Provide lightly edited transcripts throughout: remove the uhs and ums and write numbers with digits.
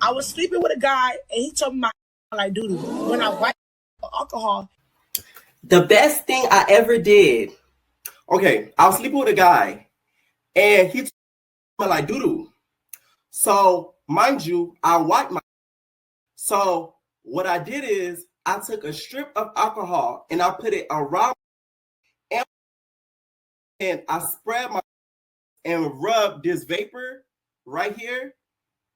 I was sleeping with a guy, and he told me my like doo-doo. When I wipe alcohol. The best thing I ever did. Okay, I was sleeping with a guy, and he told me like doo-doo. So, mind you, I wiped my. So, what I did is I took a strip of alcohol and I put it around, and I spread my and rub this vapor right here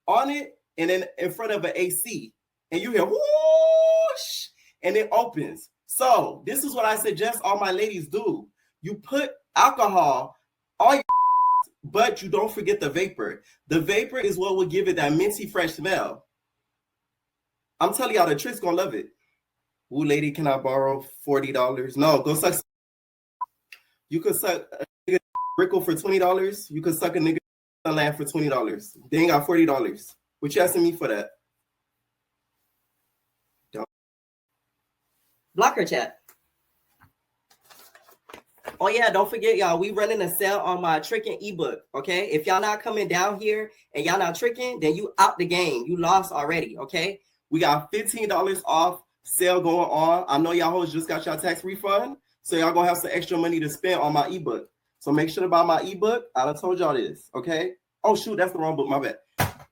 on it, and then in front of an AC, and you hear whoosh, and it opens. So this is what I suggest all my ladies do. You put alcohol on your, but you don't forget the vapor. The vapor is what will give it that minty fresh smell. I'm telling y'all, the trick's gonna love it. Ooh, lady, can I borrow $40? No, go suck. You could suck a nigga Rickle for $20. You could suck a nigga land for $20. They ain't got $40. What you asking me for that? Block her, chat. Oh yeah, don't forget, y'all, we running a sale on my tricking ebook. Okay, if y'all not coming down here and y'all not tricking, then you out the game. You lost already. Okay, we got $15 off sale going on. I know y'all hoes just got y'all tax refund, so y'all gonna have some extra money to spend on my ebook. So make sure to buy my ebook. I done told y'all this. Okay. Oh shoot, that's the wrong book. My bad.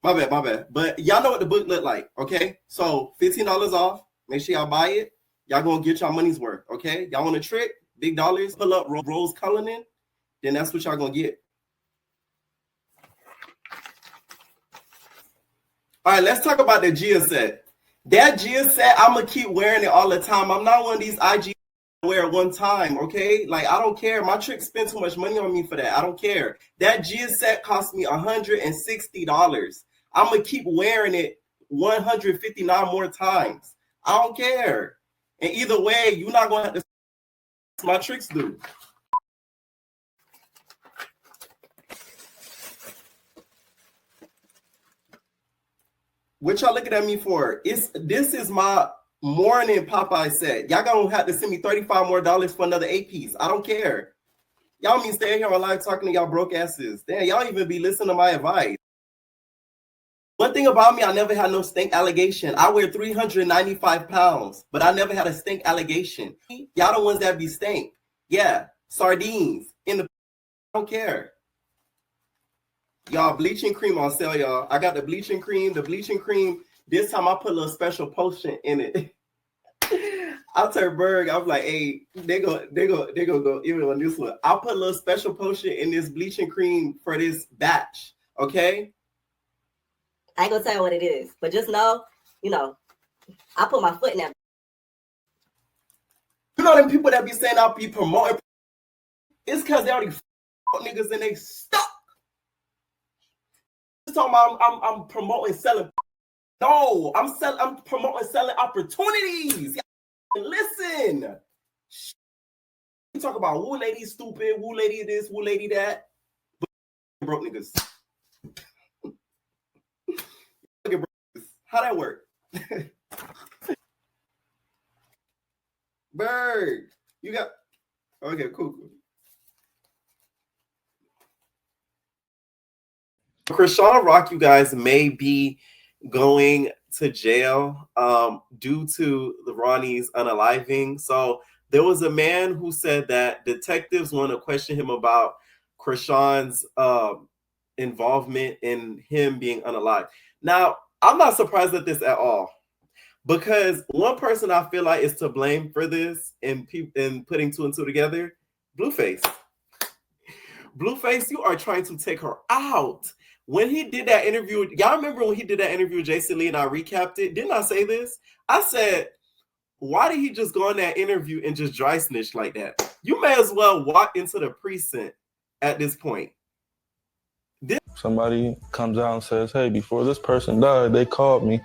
My bad. But y'all know what the book look like. Okay. So $15 off. Make sure y'all buy it. Y'all gonna get y'all money's worth. Okay. Y'all want a trick? Big dollars, pull up Rose Cullinan, then that's what y'all gonna get. All right, let's talk about the Gia set. That Gia set, I'm gonna keep wearing it all the time. I'm not one of these IG wear it one time, okay? Like, I don't care. My trick spent too much money on me for that. I don't care. That Gia set cost me $160. I'm gonna keep wearing it 159 more times. I don't care. And either way, you're not gonna have to. My tricks do. What y'all looking at me for? This is my morning Popeye set. Y'all gonna have to send me $35 more for another 8-piece. I don't care. Y'all mean stay here on live talking to y'all broke asses. Damn, y'all even be listening to my advice. One thing about me, I never had no stink allegation. I weigh 395 pounds, but I never had a stink allegation. Y'all the ones that be stink. Yeah, sardines in the. I don't care. Y'all, bleaching cream on sale, y'all. I got the bleaching cream. The bleaching cream. This time I put a little special potion in it. I turned Berg. I was like, hey, they go even on this one. I'll put a little special potion in this bleaching cream for this batch. Okay. I ain't gonna tell you what it is, but just know, I put my foot in that. You know them people that be saying I'll be promoting. It's because they already niggas and they stuck. Talking about I'm promoting selling. No, I'm promoting selling opportunities. Listen. You talk about woo lady stupid, woo lady this, woo lady that. But broke niggas. How that work? Bird, you got okay, cool. Chrisean Rock, you guys, may be going to jail due to the Ronnie's unaliving. So there was a man who said that detectives want to question him about Chrisean's involvement in him being unalived. Now, I'm not surprised at this at all, because one person I feel like is to blame for this and putting two and two together, Blueface. Blueface, you are trying to take her out. When he did that interview, y'all remember when he did that interview with Jason Lee and I recapped it? Didn't I say this? I said, why did he just go on that interview and just dry snitch like that? You may as well walk into the precinct at this point. Somebody comes out and says, hey, before this person died, they called me.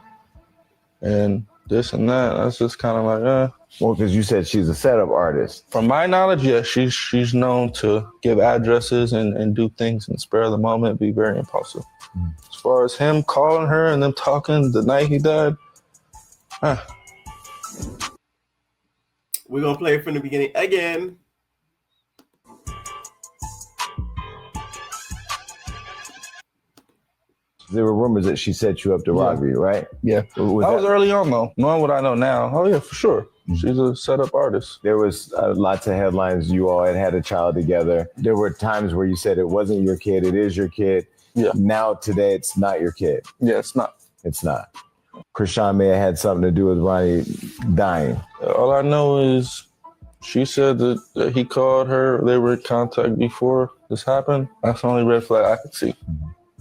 And this and that. That's just kind of like, Well, because you said she's a setup artist. From my knowledge, yeah, she's known to give addresses and do things and spare the moment, be very impulsive. As far as him calling her and them talking the night he died, we're going to play it from the beginning again. There were rumors that she set you up to rob you, right? Yeah. That was early on, though. Knowing what I know now, oh, yeah, for sure. She's a setup artist. There was lots of headlines. You all had a child together. There were times where you said it wasn't your kid. It is your kid. Yeah. Now, today, it's not your kid. Yeah, it's not. It's not. Chrisean may have had something to do with Ronnie dying. All I know is she said that he called her. They were in contact before this happened. That's the only red flag I could see.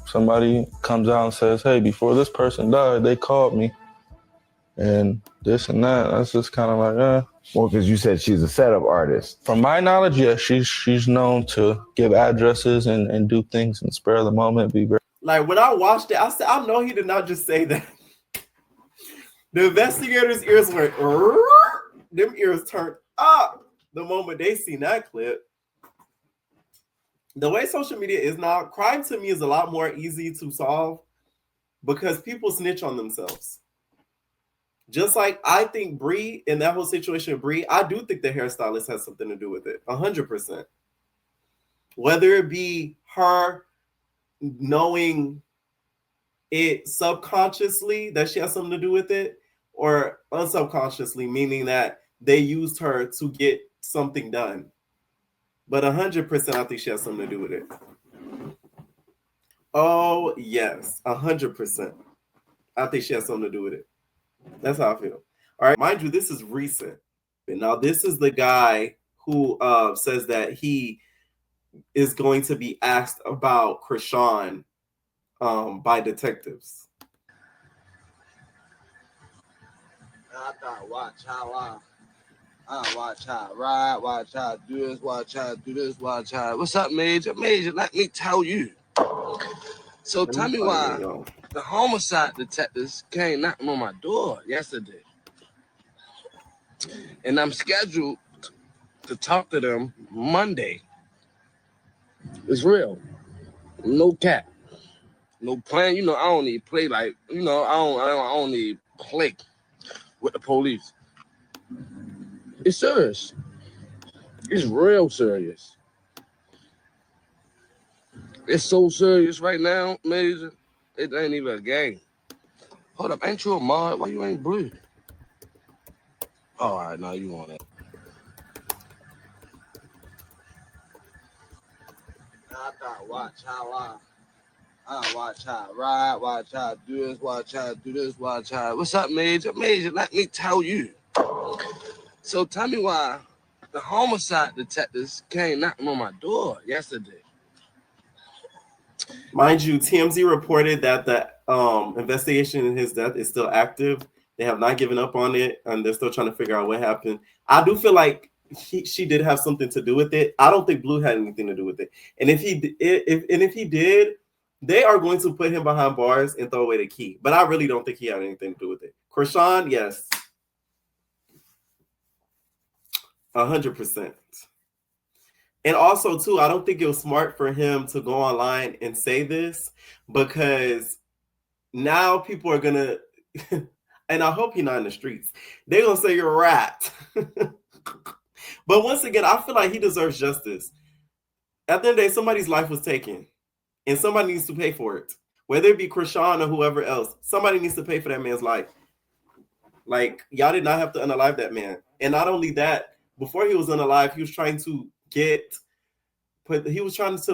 Somebody comes out and says, hey, before this person died, they called me. And this and that. That's just kind of like, Well, because you said she's a setup artist. From my knowledge, yeah, she's known to give addresses and do things and spare the moment. Be very. Like when I watched it, I said, I know he did not just say that. The investigators' ears went, them ears turned up the moment they seen that clip. The way social media is now, crime to me is a lot more easy to solve because people snitch on themselves. Just like I think Bree, in that whole situation, Bree, I do think the hairstylist has something to do with it, 100%. Whether it be her knowing it subconsciously that she has something to do with it, or unsubconsciously, meaning that they used her to get something done. But 100%, I think she has something to do with it. Oh, yes, 100%. I think she has something to do with it. That's how I feel. All right, mind you, this is recent. Now, this is the guy who says that he is going to be asked about Chrisean by detectives. I thought, watch how I watch how I ride, watch how I do this, watch how I do this, watch how. What's up, Major? Major, let me tell you. So tell me why the homicide detectives came knocking on my door yesterday. And I'm scheduled to talk to them Monday. It's real. No cap. No plan. You know, I don't need play like, you know, I don't need play with the police. It's serious. It's real serious. It's so serious right now, Major. It ain't even a game. Hold up, ain't you a mod? Why you ain't blue? All right, now you on it. I thought, watch how I watch how I ride, watch how I do this, watch how I do this, watch how. What's up, Major? Major, let me tell you. So tell me why the homicide detectives came knocking on my door yesterday. Mind you, TMZ reported that the investigation in his death is still active. They have not given up on it, and they're still trying to figure out what happened. I do feel like she did have something to do with it. I don't think Blue had anything to do with it. And if he did, they are going to put him behind bars and throw away the key. But I really don't think he had anything to do with it. Chrisean, yes. 100%. And also, too, I don't think it was smart for him to go online and say this because now people are going to, and I hope he's not in the streets, they're going to say you're a rat. But once again, I feel like he deserves justice. At the end of the day, somebody's life was taken, and somebody needs to pay for it. Whether it be Chrisean or whoever else, somebody needs to pay for that man's life. Like, y'all did not have to unalive that man. And not only that, before he was unalive, he was trying to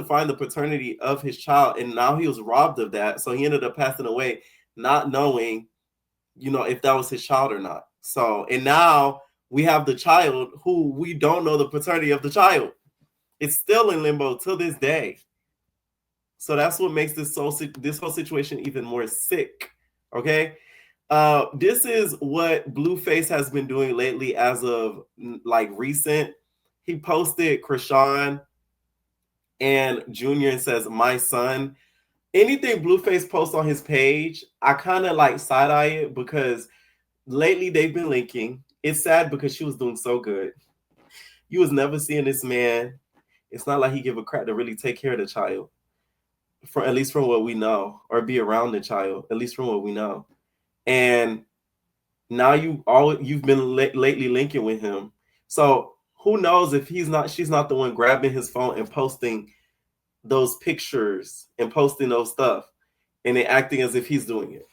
find the paternity of his child, and now he was robbed of that. So he ended up passing away, not knowing, if that was his child or not. So, and now we have the child who we don't know the paternity of the child. It's still in limbo till this day. So that's what makes this whole situation even more sick. Okay. This is what Blueface has been doing lately as of recent. He posted Chrisean and Junior and says, my son. Anything Blueface posts on his page, I kind of side-eye it because lately they've been linking. It's sad because she was doing so good. You was never seeing this man. It's not like he give a crap to really take care of the child, at least from what we know, or be around the child, at least from what we know. And now you've been lately linking with him. So who knows if she's not the one grabbing his phone and posting those pictures and posting those stuff. and then acting as if he's doing it.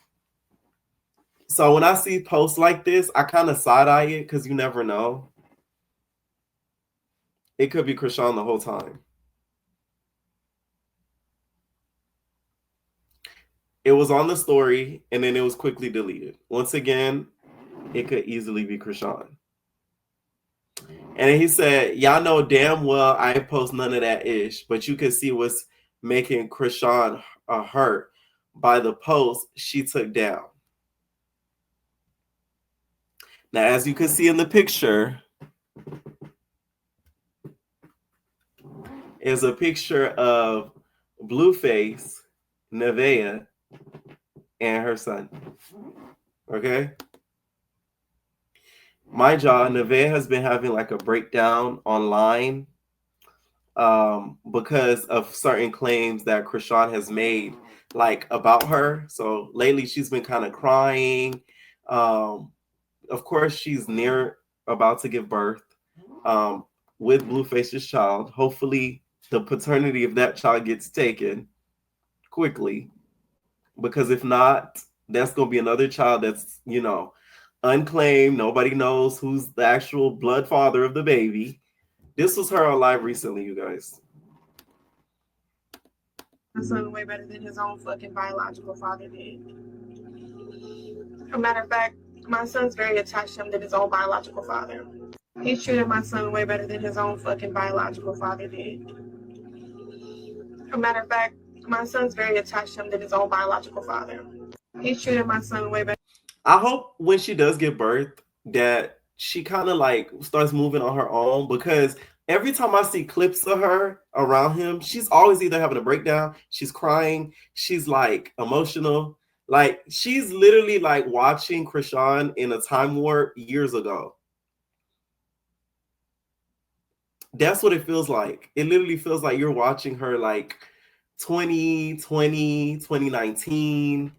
So when I see posts like this, I kind of side-eye it because you never know. It could be Chrisean the whole time. It was on the story, and then it was quickly deleted. Once again, it could easily be Chrisean. And then he said, y'all know damn well I ain't post none of that ish, but you can see what's making Chrisean hurt by the post she took down. Now, as you can see in the picture, is a picture of Blueface, Nevaeh, and her son. Okay? Mind y'all, Nevaeh has been having like a breakdown online because of certain claims that Chrisean has made like about her. So lately she's been kind of crying. Of course, she's near about to give birth with Blueface's child. Hopefully the paternity of that child gets taken quickly, because if not, that's going to be another child that's, you know, unclaimed. Nobody knows who's the actual blood father of the baby. This was her on live recently, you guys. My son way better than his own fucking biological father did. As a matter of fact, my son's very attached to him than his own biological father. He's treated my son way better than his own fucking biological father did. As a matter of fact, my son's very attached to him than his own biological father. He's treated my son way better. I hope when she does give birth that she kind of like starts moving on her own, because every time I see clips of her around him, she's always either having a breakdown, she's crying, she's like emotional. Like she's literally like watching Chrisean in a time warp years ago. That's what it feels like. It literally feels like you're watching her like 2020, 2019,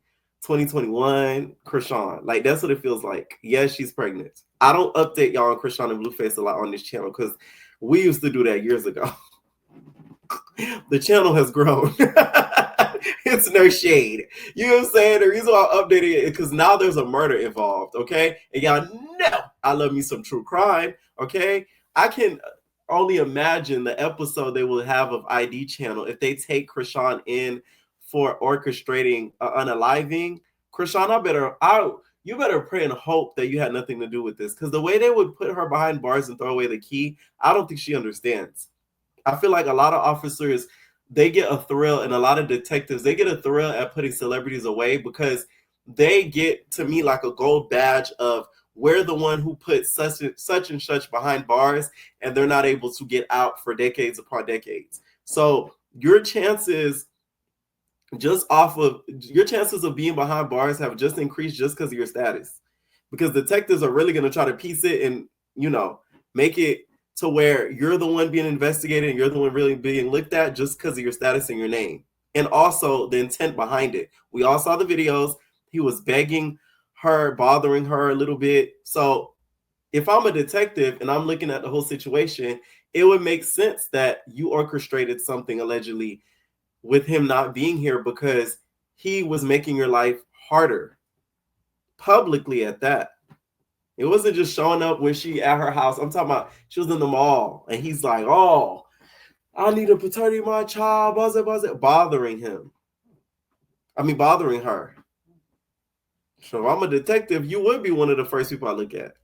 2021 Chrisean. Like that's what it feels like. Yes, she's pregnant. I don't update y'all on Chrisean and Blueface a lot on this channel because we used to do that years ago. The channel has grown. It's no shade. You know what I'm saying? The reason why I'm updating it is because now there's a murder involved, okay? And y'all know I love me some true crime, okay? I can only imagine the episode they will have of ID channel if they take Chrisean in for orchestrating unaliving. Chrisean, you better pray and hope that you had nothing to do with this, because the way they would put her behind bars and throw away the key, I don't think she understands. I feel like a lot of officers, they get a thrill, and a lot of detectives, they get a thrill at putting celebrities away because they get, to me, like a gold badge of we're the one who put such and such behind bars, and they're not able to get out for decades upon decades. So your chances of being behind bars have just increased just because of your status, because detectives are really going to try to piece it and, you know, make it to where you're the one being investigated and you're the one really being looked at just because of your status and your name, and also the intent behind it. We all saw the videos. He was begging her, bothering her a little bit. So if I'm a detective and I'm looking at the whole situation, it would make sense that you orchestrated something allegedly with him not being here because he was making your life harder, publicly at that. It wasn't just showing up when she at her house. I'm talking about she was in the mall and he's like, oh, I need a paternity of my child, bothering him. Bothering her. So if I'm a detective, you would be one of the first people I look at.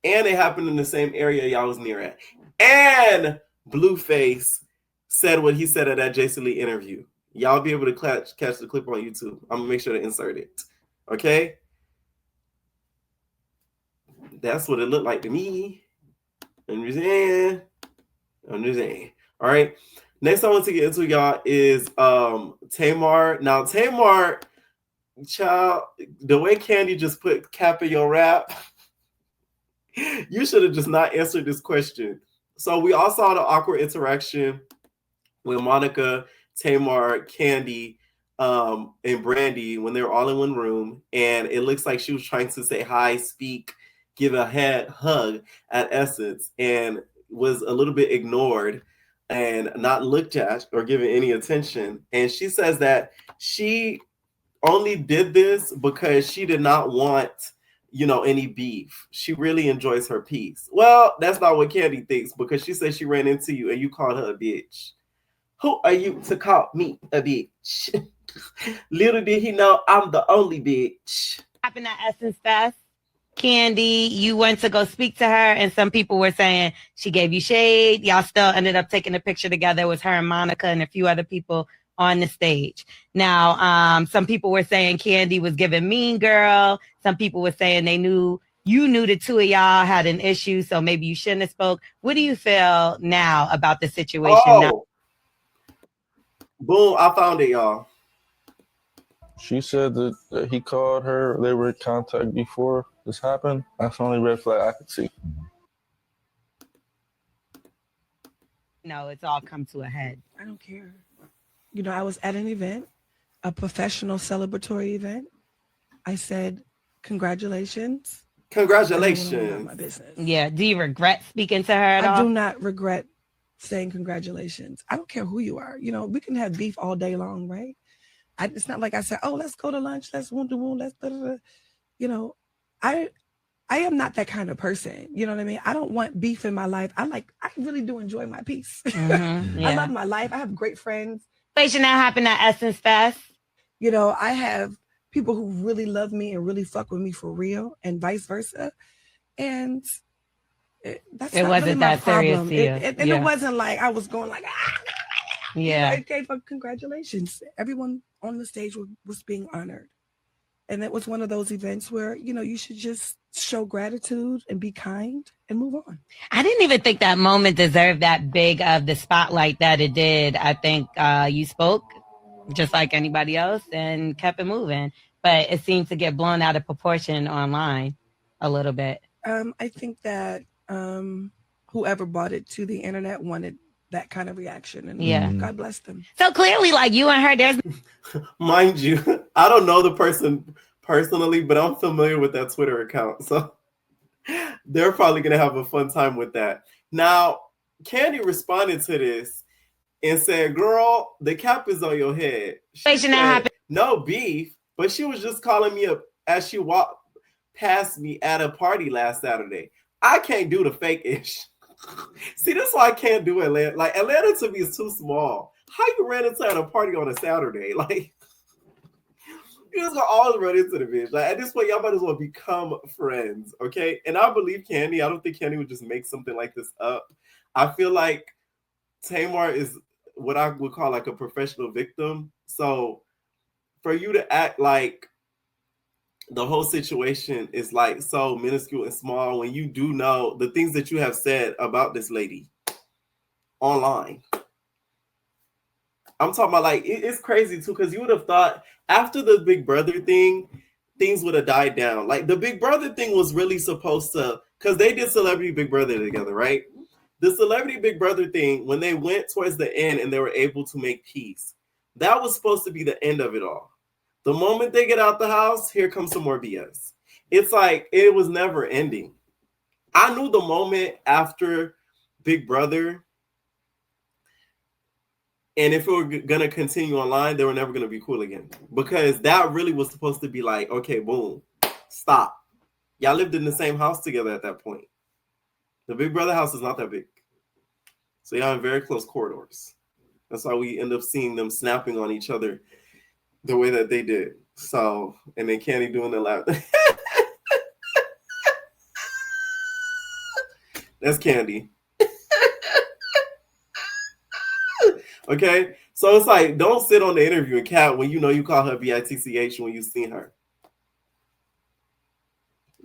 And it happened in the same area y'all was near at. And Blueface said what he said at that Jason Lee interview. Y'all be able to catch the clip on YouTube. I'm going to make sure to insert it. Okay? That's what it looked like to me. Understand? All right. Next I want to get into, y'all, is Tamar. Now, Tamar, child, the way Kandi just put cap in your rap, you should have just not answered this question. So we all saw the awkward interaction with Monica, Tamar, Kandi, and Brandy when they were all in one room, and it looks like she was trying to say hi, speak, give a hug at Essence, and was a little bit ignored and not looked at or given any attention. And she says that she only did this because she did not want, any beef. She really enjoys her peace. Well, that's not what Kandi thinks, because she said she ran into you and you called her a bitch. Who are you to call me a bitch? Little did he know I'm the only bitch. Happened at Essence Fest. Kandi, you went to go speak to her, and some people were saying she gave you shade. Y'all still ended up taking a picture together. It was her and Monica and a few other people on the stage. Now, some people were saying Kandi was giving mean girl. Some people were saying you knew the two of y'all had an issue, so maybe you shouldn't have spoke. What do you feel now about the situation? Now? Boom, I found it, y'all. She said that he called her. They were in contact before this happened. That's the only red flag I could see. No, it's all come to a head. I don't care. I was at an event, a professional celebratory event. I said, congratulations. Congratulations. My business. Yeah. Do you regret speaking to her at all? I do not regret saying congratulations. I don't care who you are. We can have beef all day long, right? It's not like I said, oh, let's go to lunch. Let's let's I am not that kind of person. You know what I mean? I don't want beef in my life. I really do enjoy my peace. Mm-hmm, yeah. I love my life. I have great friends. Situation that happened at Essence Fest. I have people who really love me and really fuck with me for real, and vice versa. And it wasn't really that serious to you. It wasn't like I was going like, yeah. It gave up congratulations. Everyone on the stage was being honored. And it was one of those events where, you should just show gratitude and be kind and move on. I didn't even think that moment deserved that big of the spotlight that it did. I think you spoke just like anybody else and kept it moving. But it seemed to get blown out of proportion online a little bit. I think that whoever brought it to the internet wanted that kind of reaction. And God bless them. So clearly, like you and her, there's... Mind you, I don't know the person personally, but I'm familiar with that Twitter account. So they're probably going to have a fun time with that. Now, Kandi responded to this and said, girl, the cap is on your head. She said, no beef, but she was just calling me up as she walked past me at a party last Saturday. I can't do the fake-ish. See, that's why I can't do Atlanta. Like, Atlanta to me is too small. How you ran into at a party on a Saturday? Like, you just gonna always run into the bitch. Like, at this point, y'all might as well become friends, okay? And I believe Kandi. I don't think Kandi would just make something like this up. I feel like Tamar is what I would call like a professional victim. So for you to act like the whole situation is like so minuscule and small when you do know the things that you have said about this lady online. I'm talking about like, it's crazy too, because you would have thought after the Big Brother thing, things would have died down. Like the Big Brother thing was really supposed to, because they did Celebrity Big Brother together, right? The Celebrity Big Brother thing, when they went towards the end and they were able to make peace, that was supposed to be the end of it all. The moment they get out the house, here comes some more BS. It's like, it was never ending. I knew the moment after Big Brother, and if it were going to continue online, they were never going to be cool again. Because that really was supposed to be like, okay, boom, stop. Y'all lived in the same house together at that point. The Big Brother house is not that big. So y'all in very close corridors. That's why we end up seeing them snapping on each other the way that they did. So, and then Kandi doing the laugh. That's Kandi. Okay? So it's like, don't sit on the interview and cat when you know you call her BITCH when you see her.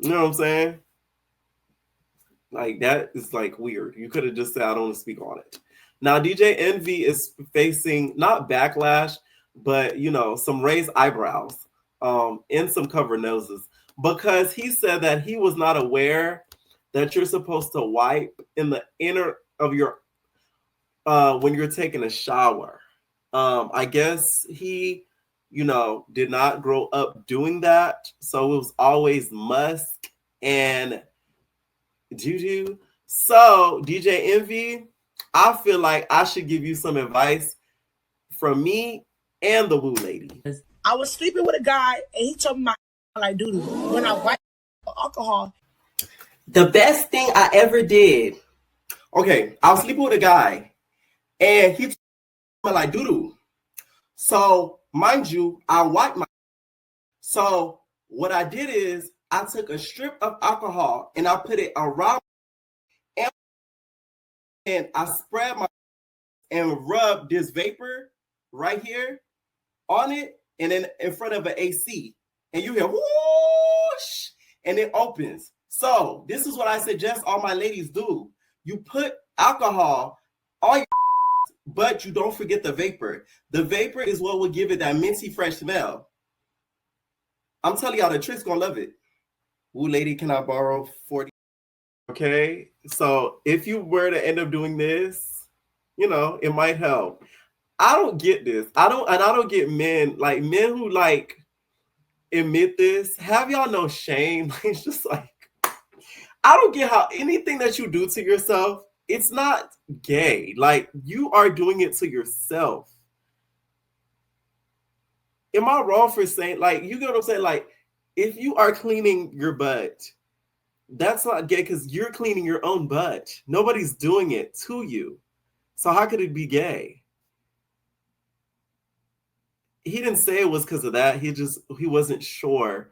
You know what I'm saying? Like, that is like weird. You could have just said, I don't want to speak on it. Now, DJ Envy is facing not backlash, but, you know, some raised eyebrows and some covered noses because he said that he was not aware that you're supposed to wipe in the inner of your when you're taking a shower. I guess he, you know, did not grow up doing that. So it was always musk and doo-doo. So DJ Envy, I feel like I should give you some advice from me and the Woo Lady. I was sleeping with a guy, and he told me my like doo-doo. When I wipe alcohol. The best thing I ever did. Okay, I was sleeping with a guy, and he told me like doo-doo. So, mind you, I wiped my. So, what I did is I took a strip of alcohol and I put it around, and I spread my and rubbed this vapor right here on it, and then in front of an AC, and you hear whoosh, and it opens. So this is what I suggest all my ladies do. You put alcohol on your, but you don't forget the vapor. The vapor is what will give it that minty fresh smell. I'm telling y'all, the trick's gonna love it. Ooh, lady, can I borrow 40? Okay, so if you were to end up doing this, you know, it might help. I don't get this. I don't get men who like admit this. Have y'all no shame? It's just like, I don't get how anything that you do to yourself, it's not gay. Like, you are doing it to yourself. Am I wrong for saying, like, you get what I'm saying? Like, if you are cleaning your butt, that's not gay because you're cleaning your own butt. Nobody's doing it to you. So how could it be gay? He didn't say it was because of that. He wasn't sure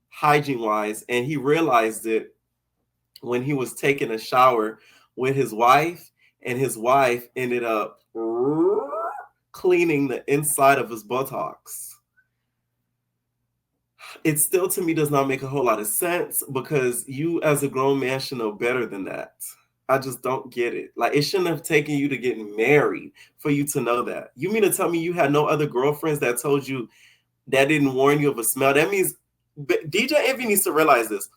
hygiene-wise, and he realized it when he was taking a shower with his wife, and his wife ended up cleaning the inside of his buttocks. It still, to me, does not make a whole lot of sense because you as a grown man should know better than that. I just don't get it. Like, it shouldn't have taken you to get married for you to know that. You mean to tell me you had no other girlfriends that told you, that didn't warn you of a smell? That means DJ Envy needs to realize this.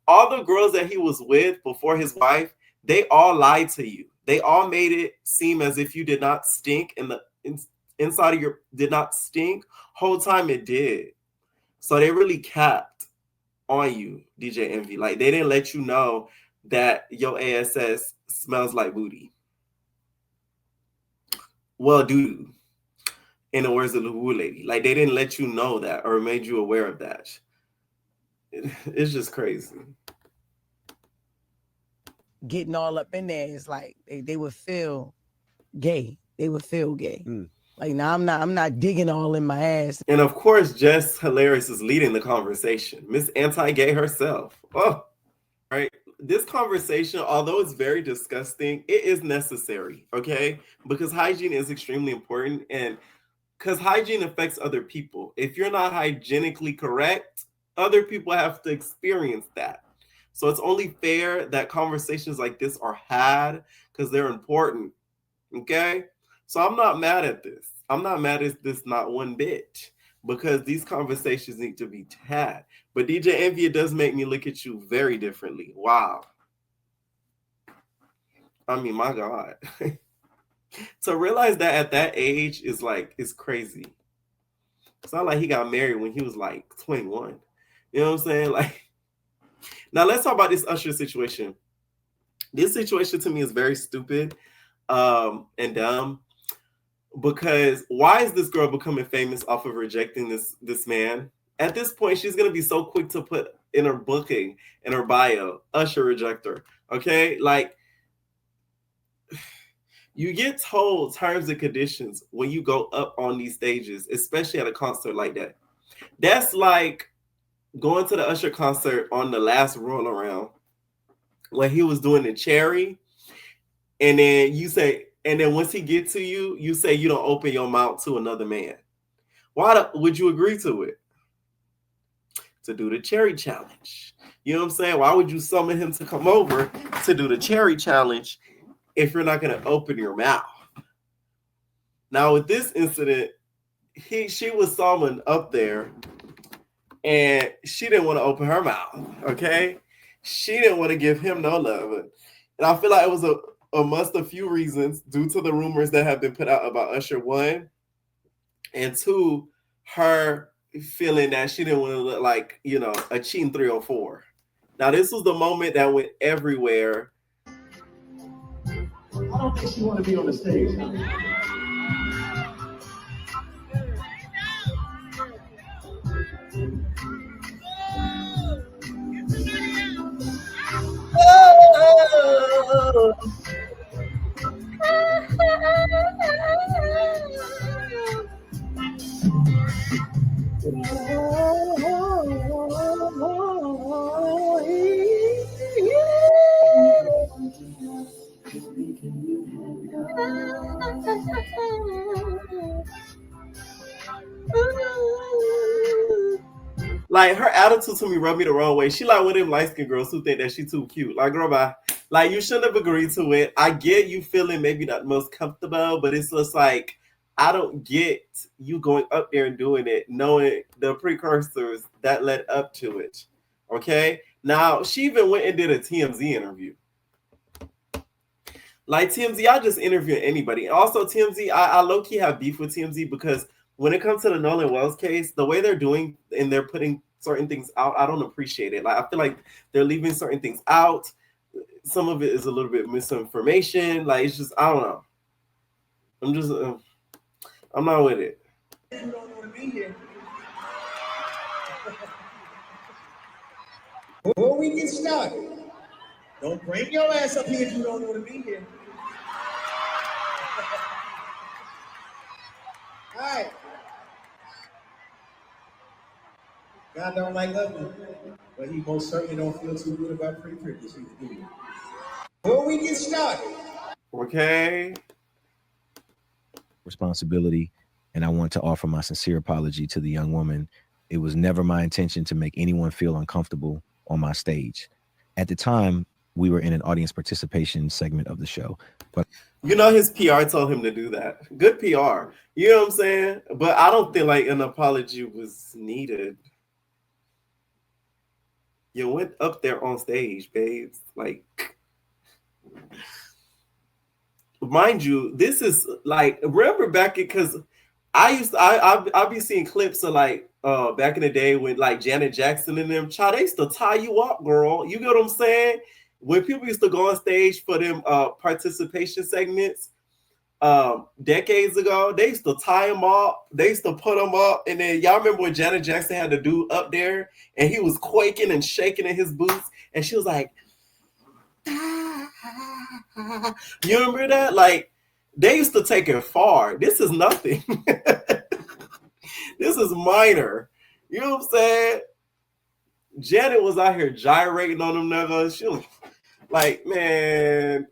All the girls that he was with before his wife, they all lied to you. They all made it seem as if you did not stink and the inside of your did not stink. Whole time it did. So they really capped on you, DJ Envy. Like, they didn't let you know that your ASS smells like booty. Well, doo-doo. In the words of the woo lady. Like, they didn't let you know that or made you aware of that. It's just crazy. Getting all up in there is like they would feel gay. They would feel gay. Like, now I'm not digging all in my ass. And of course, Jess Hilarious is leading the conversation. Miss Anti-Gay herself. Oh, right. This conversation, although it's very disgusting, it is necessary, okay? Because hygiene is extremely important, and because hygiene affects other people. If you're not hygienically correct, other people have to experience that. So it's only fair that conversations like this are had because they're important, okay? So I'm not mad at this. I'm not mad at this not one bit because these conversations need to be had. But DJ Envy, it does make me look at you very differently. Wow. I mean, my God. To realize that at that age is like, it's crazy. It's not like he got married when he was like 21. You know what I'm saying? Like, now let's talk about this Usher situation. This situation to me is very stupid and dumb. Because why is this girl becoming famous off of rejecting this man? At this point, she's going to be so quick to put in her booking, in her bio, Usher rejector. Okay? Like, you get told terms and conditions when you go up on these stages, especially at a concert like that. That's like going to the Usher concert on the last roll around when he was doing the cherry. And then you say, and then once he gets to you, you say you don't open your mouth to another man. Why would you agree to it? To do the cherry challenge. You know what I'm saying? Why would you summon him to come over to do the cherry challenge if you're not going to open your mouth? Now, with this incident, she was summoned up there, and she didn't want to open her mouth, okay? She didn't want to give him no love. And I feel like it was amongst a few reasons due to the rumors that have been put out about Usher, one, and two, her feeling that she didn't want to look like, you know, a cheating 304. Now, this was the moment that went everywhere. I don't think she want to be on the stage. Like, her attitude to me rubbed me the wrong way. She like one of them light-skinned girls who think that she too cute. Like, girl, bye. Like, you shouldn't have agreed to it. I get you feeling maybe not most comfortable, but it's just like, I don't get you going up there and doing it, knowing the precursors that led up to it. Okay? Now, she even went and did a TMZ interview. Like, TMZ, I just interview anybody. Also, TMZ, I low-key have beef with TMZ because when it comes to the Nolan Wells case, the way they're doing and they're putting certain things out, I don't appreciate it. Like, I feel like they're leaving certain things out. Some of it is a little bit misinformation. Like, it's just, I don't know. I'm not with it. You don't want to be here. Before we get started, don't bring your ass up here if you don't want to be here. All right. God don't like ugly, but he most certainly don't feel too good about pretty privilege. Before we get started. Okay. Responsibility, and I want to offer my sincere apology to the young woman. It was never my intention to make anyone feel uncomfortable on my stage. At the time, we were in an audience participation segment of the show, but you know, his PR told him to do that. Good PR. You know what I'm saying? But I don't think like an apology was needed. You went up there on stage, babes. Like, mind you, this is like, remember back because I'll be seeing clips of like back in the day when like Janet Jackson and them, child, they used to tie you up, girl. You get what I'm saying? When people used to go on stage for them participation segments decades ago, they used to tie them up. They used to put them up. And then y'all remember when Janet Jackson had the dude up there and he was quaking and shaking in his boots. And she was like, you remember that? Like, they used to take it far. This is nothing. This is minor. You know what I'm saying? Janet was out here gyrating on them niggas. She was like, man.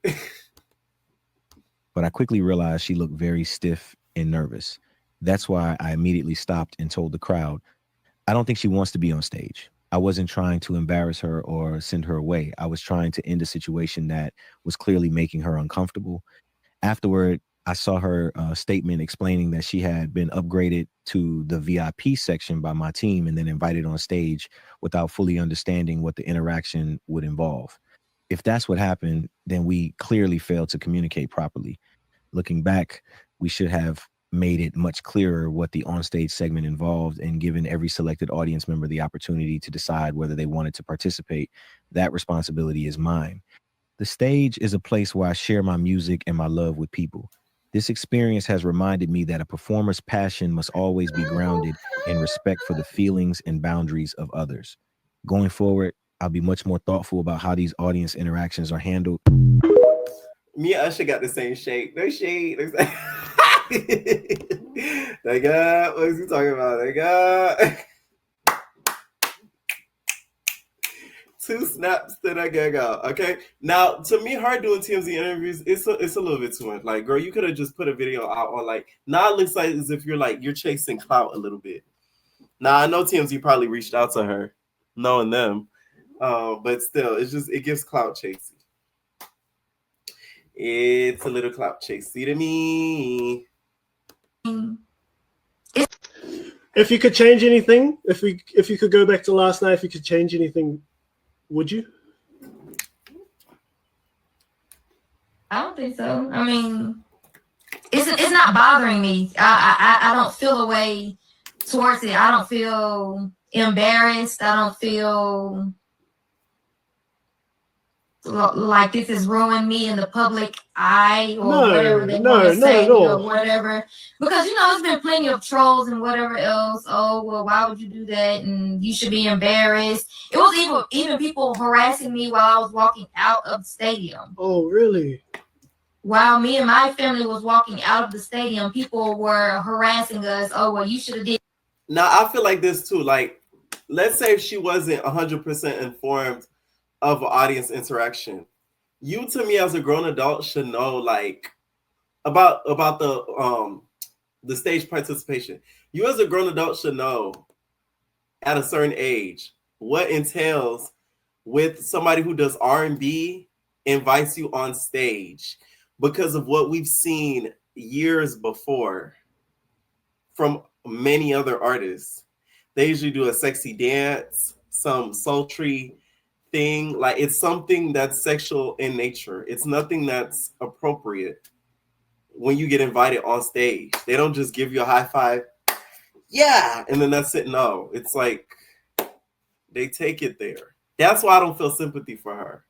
But I quickly realized she looked very stiff and nervous. That's why I immediately stopped and told the crowd, I don't think she wants to be on stage. I wasn't trying to embarrass her or send her away. I was trying to end a situation that was clearly making her uncomfortable. Afterward, I saw her statement explaining that she had been upgraded to the VIP section by my team and then invited on stage without fully understanding what the interaction would involve. If that's what happened, then we clearly failed to communicate properly. Looking back, we should have made it much clearer what the onstage segment involved and given every selected audience member the opportunity to decide whether they wanted to participate. That responsibility is mine. The stage is a place where I share my music and my love with people. This experience has reminded me that a performer's passion must always be grounded in respect for the feelings and boundaries of others. Going forward, I'll be much more thoughtful about how these audience interactions are handled. Me and Usher got the same shade. No shade. They got, what is he talking about? They got 2 snaps that I got out. Okay. Now, to me, her doing TMZ interviews, it's a little bit too much. Like, girl, you could have just put a video out on like, now it looks like as if you're chasing clout a little bit. Now, I know TMZ probably reached out to her, knowing them. But still, it gives clout chasing. It's a little clout chasing to me. If you could change anything, if you could go back to last night, if you could change anything, would you? I don't think so. I mean, it's not bothering me. I don't feel a way towards it. I don't feel embarrassed. I don't feel like this has ruined me in the public eye or whatever they want to say or whatever. Because, there's been plenty of trolls and whatever else. Oh, well, why would you do that? And you should be embarrassed. It was even people harassing me while I was walking out of the stadium. Oh, really? While me and my family was walking out of the stadium, people were harassing us. Oh, well, you should have did. Now, I feel like this too. Like, let's say if she wasn't 100% informed of audience interaction, you, to me, as a grown adult, should know like about the stage participation. You as a grown adult should know at a certain age, what entails with somebody who does R&B invites you on stage because of what we've seen years before from many other artists. They usually do a sexy dance, some sultry thing. Like, it's something that's sexual in nature. It's nothing that's appropriate when you get invited on stage. They don't just give you a high five, yeah, and then that's it. No, it's like they take it there. That's why I don't feel sympathy for her.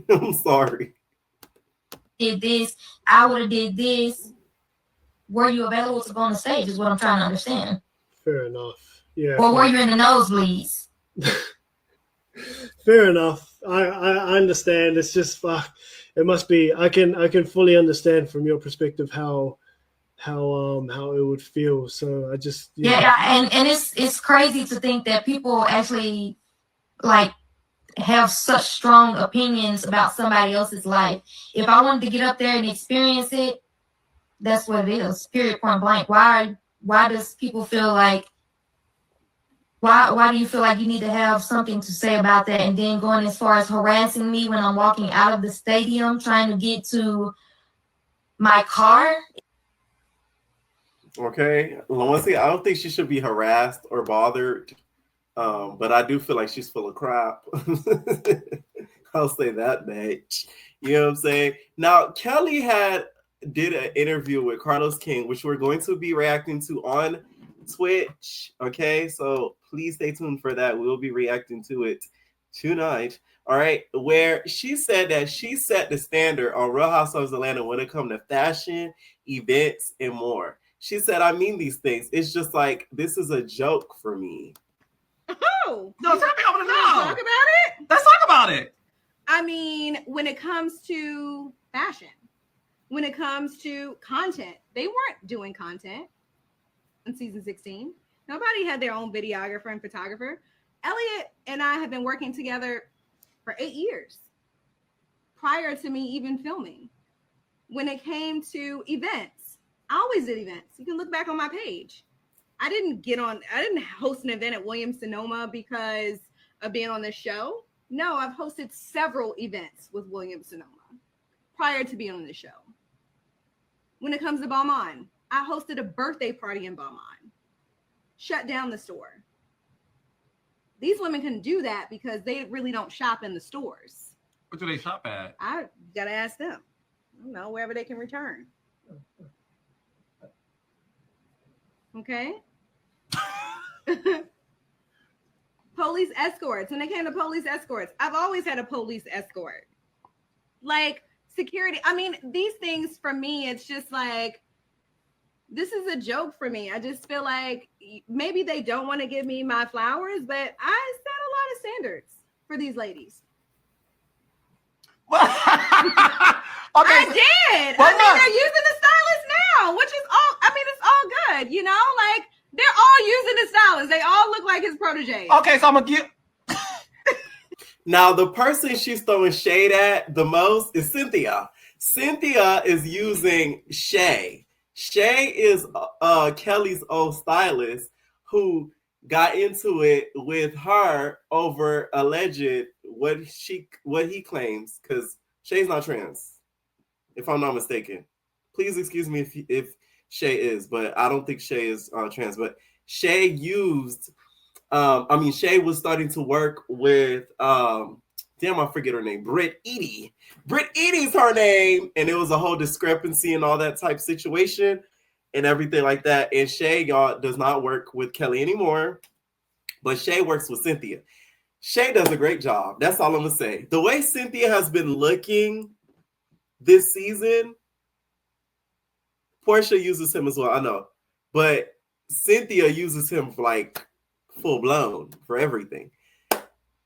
I'm sorry. Did this, I would have did this. Were you available to go on the stage is what I'm trying to understand. Fair enough. Yeah. Or were you in the nosebleeds? Fair enough. I understand. It's just it must be. I can fully understand from your perspective how it would feel. So I just and it's crazy to think that people actually like have such strong opinions about somebody else's life. If I wanted to get up there and experience it, that's what it is. Period. Point blank. Why does people feel like? Why do you feel like you need to have something to say about that? And then going as far as harassing me when I'm walking out of the stadium trying to get to my car? Okay. Once again, I don't think she should be harassed or bothered. But I do feel like she's full of crap. I'll say that, bitch. You know what I'm saying? Now, Kelli did an interview with Carlos King, which we're going to be reacting to on Twitch. Okay, so please stay tuned for that. We'll be reacting to it tonight. All right, where she said that she set the standard on Real Housewives of Atlanta when it comes to fashion, events, and more. She said, I mean these things. It's just like, this is a joke for me. Oh, no, tell me, I want to know. Talk about it. Let's talk about it. I mean, when it comes to fashion, when it comes to content, they weren't doing content in season 16. Nobody had their own videographer and photographer. Elliot and I have been working together for 8 years prior to me even filming. When it came to events, I always did events. You can look back on my page. I didn't host an event at Williams-Sonoma because of being on this show. No, I've hosted several events with Williams-Sonoma prior to being on the show. When it comes to Balmain, I hosted a birthday party in Balmain. Shut down the store. These women can do that because they really don't shop in the stores. What do they shop at? I gotta ask them. I don't know, wherever they can return. Okay. Police escorts. When it came to police escorts, I've always had a police escort. Like security. I mean, these things for me, it's just like, this is a joke for me. I just feel like maybe they don't want to give me my flowers, but I set a lot of standards for these ladies. Okay, I did. I mean, they're using the stylist now, which is all, I mean, it's all good, you know? Like, they're all using the stylist. They all look like his protege. Okay, so I'm going to get... Now, the person she's throwing shade at the most is Cynthia. Cynthia is using Shay. Shay is Kelly's old stylist who got into it with her over alleged what he claims, because Shay's not trans, if I'm not mistaken. Please excuse me if Shay is, but I don't think Shay is trans. But Shay used, Shay was starting to work with, I forget her name, Britt Edie. Britt Edie's her name, and it was a whole discrepancy and all that type situation and everything like that. And Shay, y'all, does not work with Kelly anymore, but Shay works with Cynthia. Shay does a great job. That's all I'm gonna say. The way Cynthia has been looking this season, Portia uses him as well, I know, but Cynthia uses him for like full blown for everything.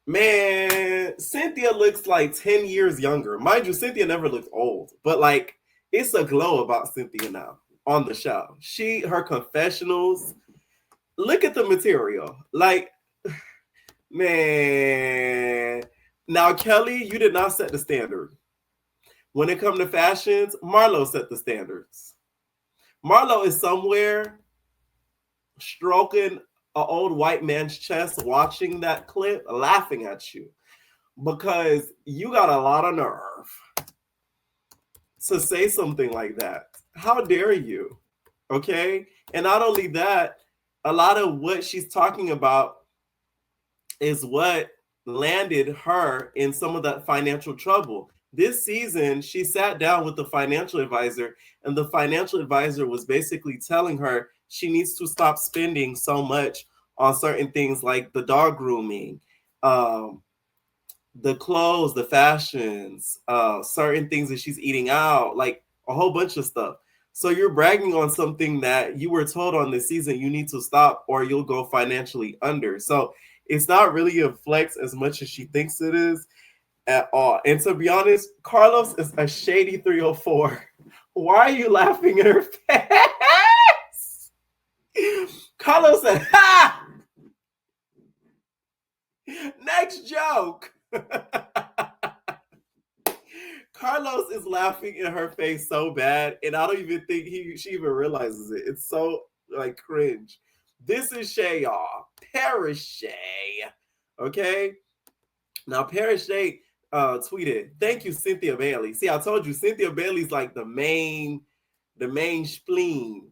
Man, Cynthia looks like 10 years younger. Mind you, Cynthia never looked old, but like it's a glow about Cynthia now on the show. Her confessionals, look at the material. Like, man. Now, Kelly, you did not set the standard. When it comes to fashions, Marlo set the standards. Marlo is somewhere stroking old white man's chest watching that clip, laughing at you, because you got a lot of nerve to say something like that. How dare you? Okay? And not only that, a lot of what she's talking about is what landed her in some of that financial trouble. This season, she sat down with the financial advisor, and the financial advisor was basically telling her she needs to stop spending so much on certain things like the dog grooming, the clothes, the fashions, certain things that she's eating out, like a whole bunch of stuff. So you're bragging on something that you were told on this season you need to stop or you'll go financially under. So it's not really a flex as much as she thinks it is at all. And to be honest, Carlos is a shady 304. Why are you laughing in her face? Carlos said, ha! Next joke. Carlos is laughing in her face so bad, and I don't even think she even realizes it. It's so like cringe. This is Shay, y'all. Paris Shay. Okay. Now Paris Shay tweeted, "Thank you, Cynthia Bailey." See, I told you Cynthia Bailey's like the main spleen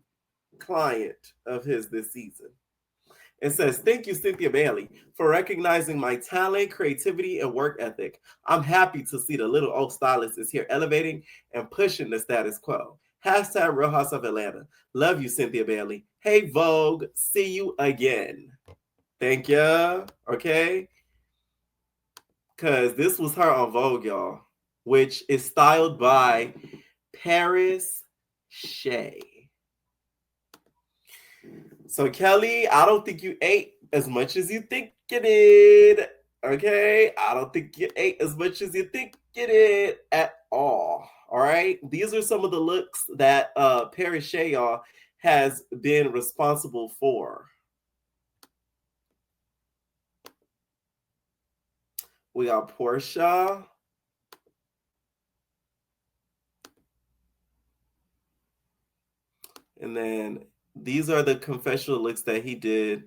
client of his this season. It says, "Thank you, Cynthia Bailey, for recognizing my talent, creativity, and work ethic. I'm happy to see the little old stylist is here elevating and pushing the status quo. Hashtag Real House of Atlanta. Love you, Cynthia Bailey. Hey, Vogue. See you again." Thank ya. Okay. Because this was her on Vogue, y'all, which is styled by Paris Shay. So Kelli, I don't think you ate as much as you think you did. Okay? I don't think you ate as much as you think you did at all. All right? These are some of the looks that Paris Shay, y'all, has been responsible for. We got Portia. And then these are the confessional looks that he did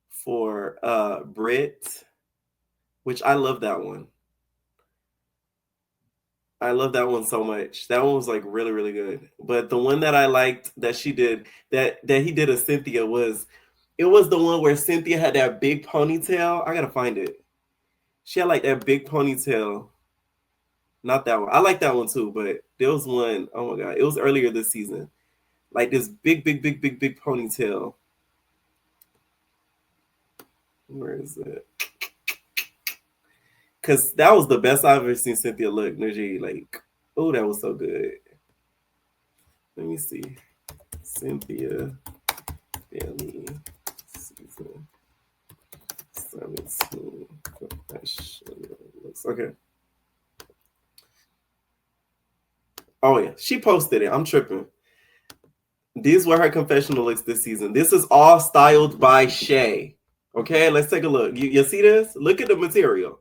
for Brit, which I love that one. I love that one so much. That one was like really, really good. But the one that I liked that she did, that he did a Cynthia was the one where Cynthia had that big ponytail. I gotta find it. She had like that big ponytail. Not that one. I like that one too, but there was one, oh my God, it was earlier this season. Like this big ponytail. Where is it? Because that was the best I've ever seen Cynthia look. Nergy, like, oh, that was so good. Let me see. Cynthia Bailey season 17. Okay. Oh yeah, she posted it. I'm tripping. These were her confessional looks this season. This is all styled by Shay. Okay, let's take a look. You see this? Look at the material.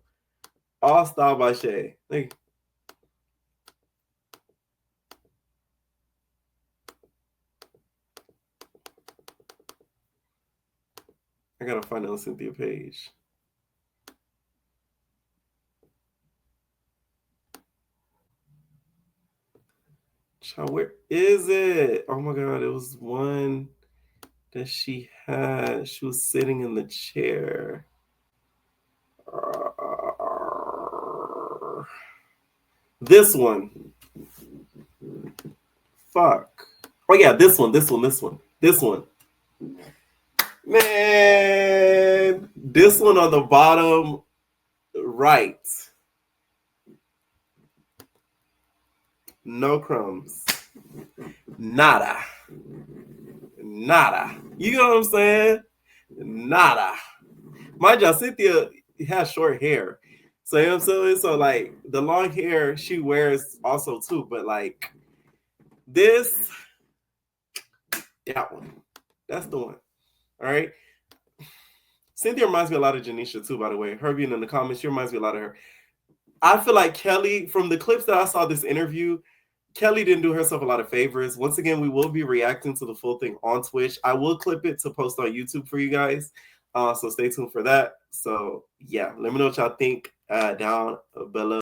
All styled by Shay. Look. I gotta find it on Cynthia page. Child, where is it? Oh my God, it was one that she had. She was sitting in the chair. This one. Fuck. Oh yeah, this one. Man, this one on the bottom right. No crumbs. Nada. You know what I'm saying? Nada. Mind y'all, Cynthia has short hair. So you know what I'm saying? So like the long hair she wears also too, but like this, that one. That's the one. All right. Cynthia reminds me a lot of Janisha too, by the way. Her being in the comments, she reminds me a lot of her. I feel like Kelli, from the clips that I saw this interview, Kelli didn't do herself a lot of favors. Once again, we will be reacting to the full thing on Twitch. I will clip it to post on YouTube for you guys. So stay tuned for that. So yeah, let me know what y'all think down below.